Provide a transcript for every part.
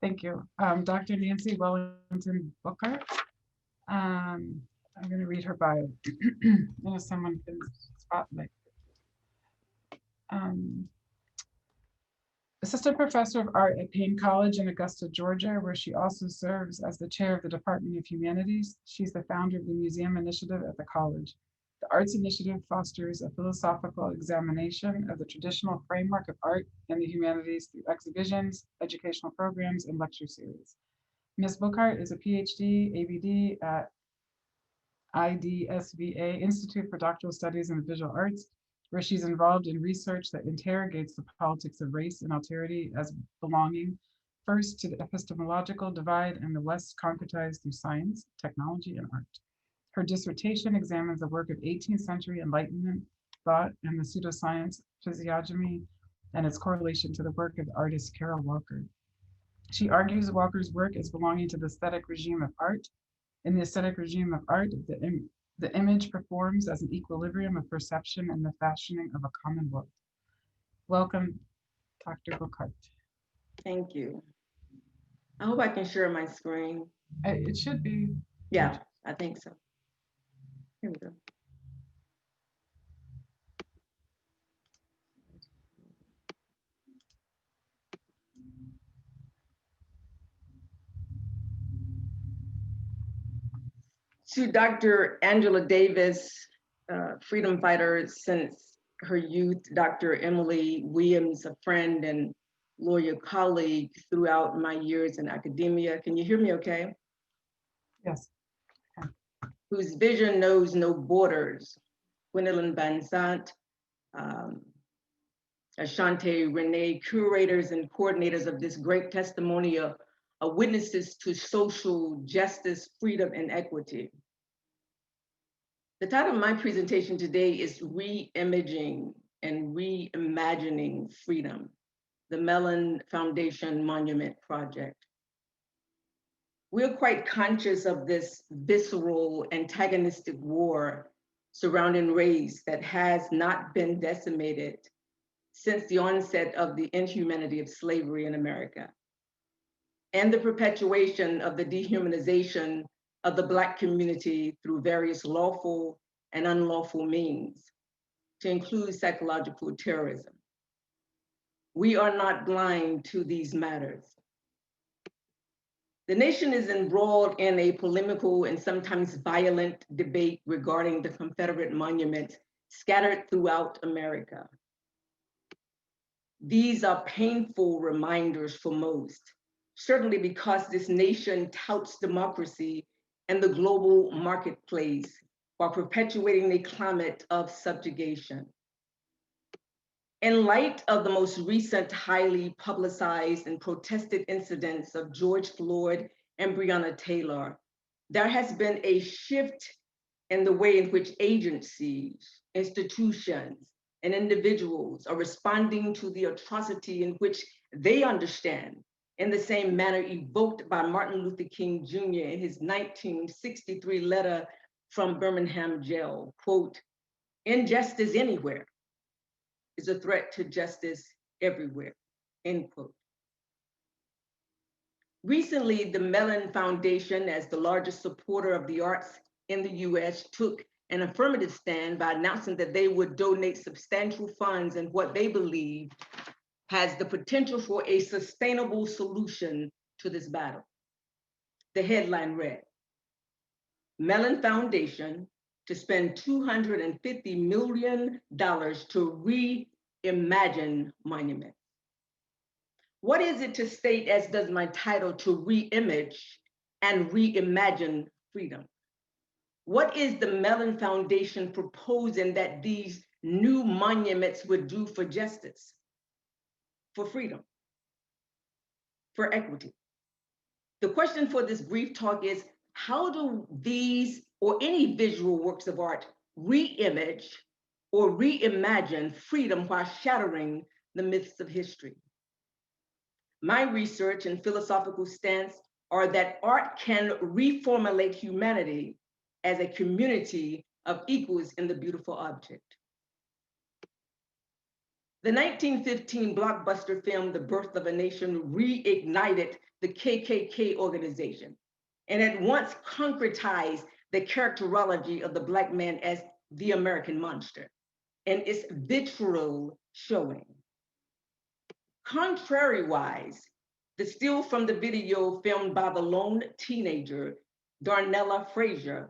Thank you. Dr. Nancy Wellington Bookhart. I'm going to read her bio. Unless someone can spotlight. Um, Assistant Professor of Art at Payne College in Augusta, Georgia, where she also serves as the chair of the Department of Humanities. She's the founder of the Museum Initiative at the college. The Arts Initiative fosters a philosophical examination of the traditional framework of art and the humanities through exhibitions, educational programs, and lecture series. Ms. Bookhart is a PhD, ABD at IDSVA, Institute for Doctoral Studies in the Visual Arts, where she's involved in research that interrogates the politics of race and alterity as belonging, first to the epistemological divide and the West concretized through science, technology, and art. Her dissertation examines the work of 18th century Enlightenment thought and the pseudoscience physiognomy and its correlation to the work of the artist Carol Walker. She argues Walker's work as belonging to the aesthetic regime of art. In the aesthetic regime of art, the image performs as an equilibrium of perception and the fashioning of a common world. Welcome, Dr. Bookhart. Thank you. I hope I can share my screen. It should be. Yeah, I think so. Here we go. To Dr. Angela Davis, freedom fighter since her youth, Dr. Emily Williams, a friend and lawyer colleague throughout my years in academia. Can you hear me okay? Yes. Whose vision knows no borders. Gwendolyn Van Sant, Ashante Renee, curators and coordinators of this great testimony of witnesses to social justice, freedom, and equity. The title of my presentation today is Re-Imaging and Reimagining Freedom, the Mellon Foundation Monument Project. We're quite conscious of this visceral, antagonistic war surrounding race that has not been decimated since the onset of the inhumanity of slavery in America, and the perpetuation of the dehumanization of the Black community through various lawful and unlawful means, to include psychological terrorism. We are not blind to these matters. The nation is embroiled in a polemical and sometimes violent debate regarding the Confederate monuments scattered throughout America. These are painful reminders for most, certainly because this nation touts democracy and the global marketplace while perpetuating a climate of subjugation. In light of the most recent highly publicized and protested incidents of George Floyd and Breonna Taylor, there has been a shift in the way in which agencies, institutions, and individuals are responding to the atrocity in which they understand, in the same manner evoked by Martin Luther King Jr. in his 1963 letter from Birmingham jail, quote, "Injustice anywhere is a threat to justice everywhere," end quote. Recently, the Mellon Foundation, as the largest supporter of the arts in the US, took an affirmative stand by announcing that they would donate substantial funds in what they believe has the potential for a sustainable solution to this battle. The headline read, Mellon Foundation to spend $250 million to reimagine monuments. What is it to state, as does my title, to re-image and reimagine freedom? What is the Mellon Foundation proposing that these new monuments would do for justice, for freedom, for equity? The question for this brief talk is, how do these or any visual works of art re-image or reimagine freedom while shattering the myths of history? My research and philosophical stance are that art can reformulate humanity as a community of equals in the beautiful object. The 1915 blockbuster film, The Birth of a Nation, reignited the KKK organization and at once concretized the characterology of the Black man as the American monster and its vitriol showing. Contrary-wise, the still from the video filmed by the lone teenager, Darnella Frazier,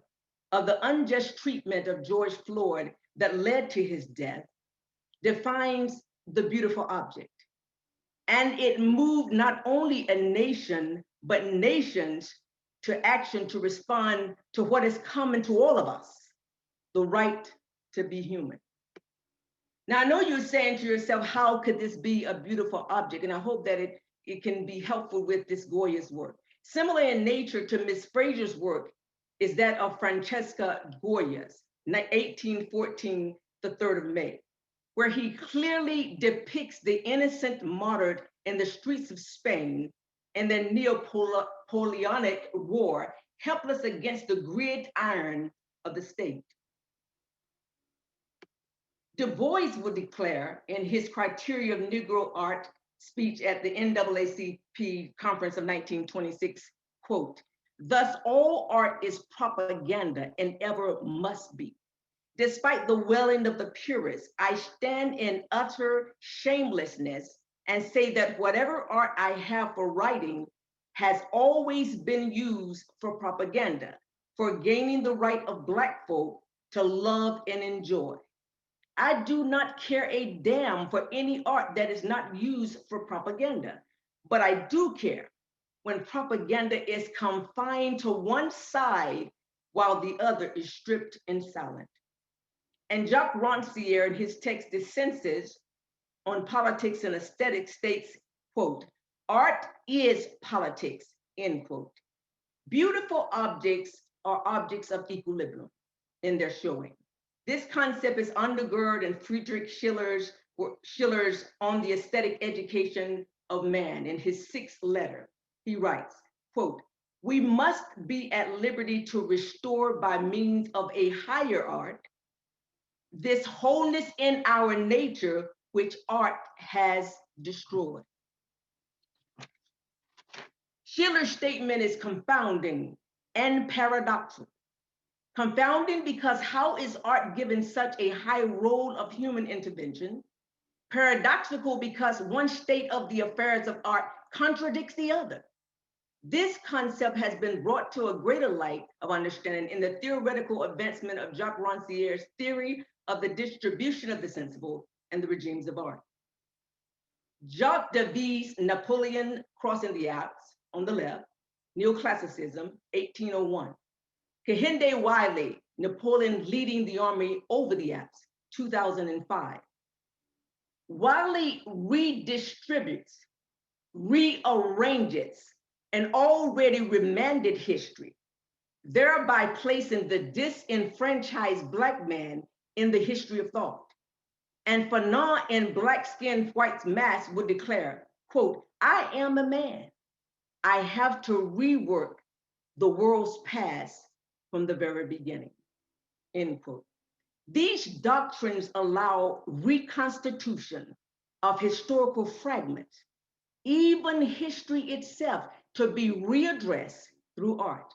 of the unjust treatment of George Floyd that led to his death, defines the beautiful object. And it moved not only a nation, but nations to action to respond to what is common to all of us, the right to be human. Now, I know you're saying to yourself, how could this be a beautiful object? And I hope that it can be helpful with this Goya's work. Similar in nature to Ms. Frazier's work is that of Francesca Goya's, 1814, the 3rd of May, where he clearly depicts the innocent martyred in the streets of Spain in the Napoleonic War, helpless against the gridiron of the state. Du Bois would declare in his Criteria of Negro Art speech at the NAACP conference of 1926, quote, "Thus all art is propaganda and ever must be. Despite the wailing of the purists, I stand in utter shamelessness and say that whatever art I have for writing has always been used for propaganda, for gaining the right of Black folk to love and enjoy. I do not care a damn for any art that is not used for propaganda, but I do care when propaganda is confined to one side while the other is stripped and silent." And Jacques Rancière, in his text Dissenses on Politics and Aesthetics, states, quote, "Art is politics," end quote. Beautiful objects are objects of equilibrium in their showing. This concept is undergirded in Friedrich Schiller's On the Aesthetic Education of Man in his 6th letter. He writes, quote, "We must be at liberty to restore by means of a higher art this wholeness in our nature which art has destroyed." Schiller's statement is confounding and paradoxical. Confounding because how is art given such a high role of human intervention? Paradoxical because one state of the affairs of art contradicts the other. This concept has been brought to a greater light of understanding in the theoretical advancement of Jacques Rancière's theory of the distribution of the sensible and the regimes of art. Jacques David's Napoleon Crossing the Alps on the left, Neoclassicism, 1801. Kehinde Wiley, Napoleon Leading the Army Over the Alps, 2005. Wiley redistributes, rearranges an already remanded history, thereby placing the disenfranchised Black man in the history of thought. And Fanon in Black-Skinned White's Mask would declare, quote, "I am a man. I have to rework the world's past from the very beginning," end quote. These doctrines allow reconstitution of historical fragments, even history itself, to be readdressed through art,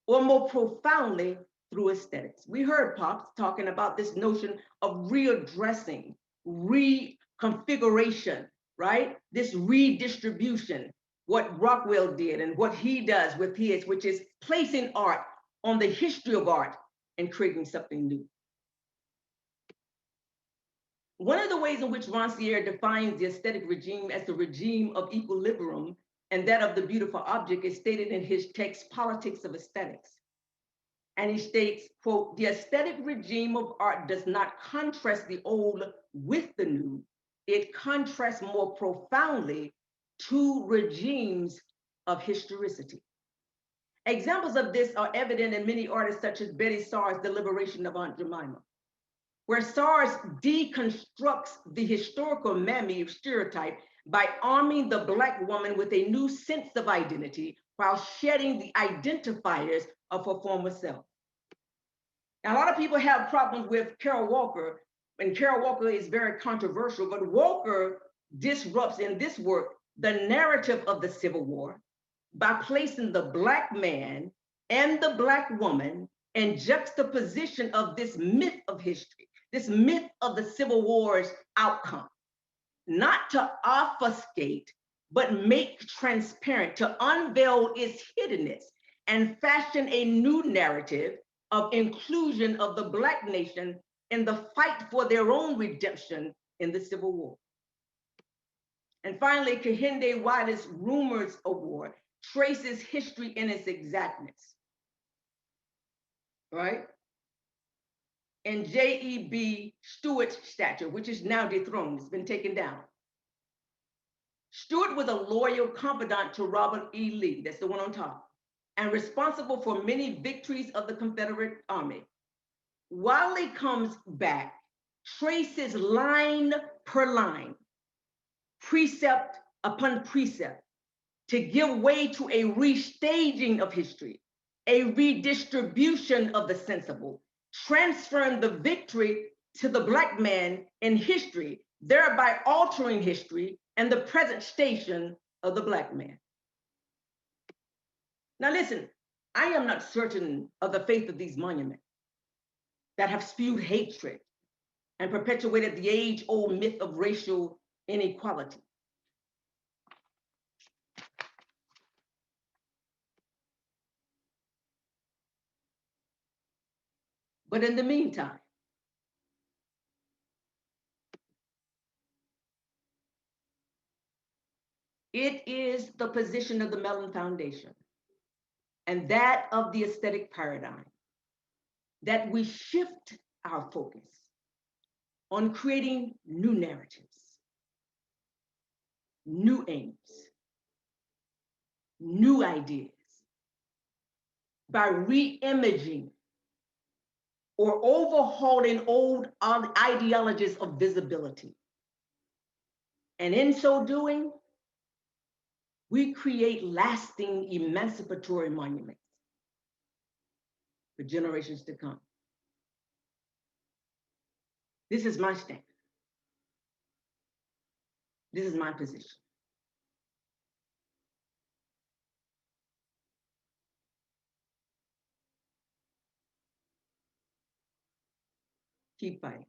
or more profoundly, through aesthetics. We heard Pops talking about this notion of readdressing, reconfiguration, right? This redistribution, what Rockwell did and what he does with his, which is placing art on the history of art and creating something new. One of the ways in which Rancière defines the aesthetic regime as the regime of equilibrium and that of the beautiful object is stated in his text, Politics of Aesthetics. And he states, quote, "The aesthetic regime of art does not contrast the old with the new. It contrasts more profoundly two regimes of historicity." Examples of this are evident in many artists such as Betty Saar's The Liberation of Aunt Jemima, where Saars deconstructs the historical mammy stereotype by arming the Black woman with a new sense of identity while shedding the identifiers of her former self. Now, a lot of people have problems with Carol Walker and Carol Walker is very controversial, but Walker disrupts in this work the narrative of the Civil War by placing the Black man and the Black woman in juxtaposition of this myth of history, this myth of the Civil War's outcome, not to obfuscate, but make transparent, to unveil its hiddenness and fashion a new narrative of inclusion of the Black nation in the fight for their own redemption in the Civil War. And finally, Kehinde Wiley's Rumors Award traces history in its exactness, right? And J.E.B. Stewart's statue, which is now dethroned, it's been taken down. Stewart was a loyal confidant to Robert E. Lee, that's the one on top, and responsible for many victories of the Confederate Army. Wiley comes back, traces line per line, precept upon precept, to give way to a restaging of history, a redistribution of the sensible, transferring the victory to the Black man in history, thereby altering history and the present station of the Black man. Now listen, I am not certain of the faith of these monuments that have spewed hatred and perpetuated the age-old myth of racial inequality. But in the meantime, it is the position of the Mellon Foundation and that of the aesthetic paradigm that we shift our focus on creating new narratives, new aims, new ideas by re-imaging or overhauling old ideologies of visibility. And in so doing, we create lasting emancipatory monuments for generations to come. This is my stand. This is my position. Keep fighting.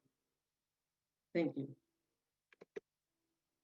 Thank you.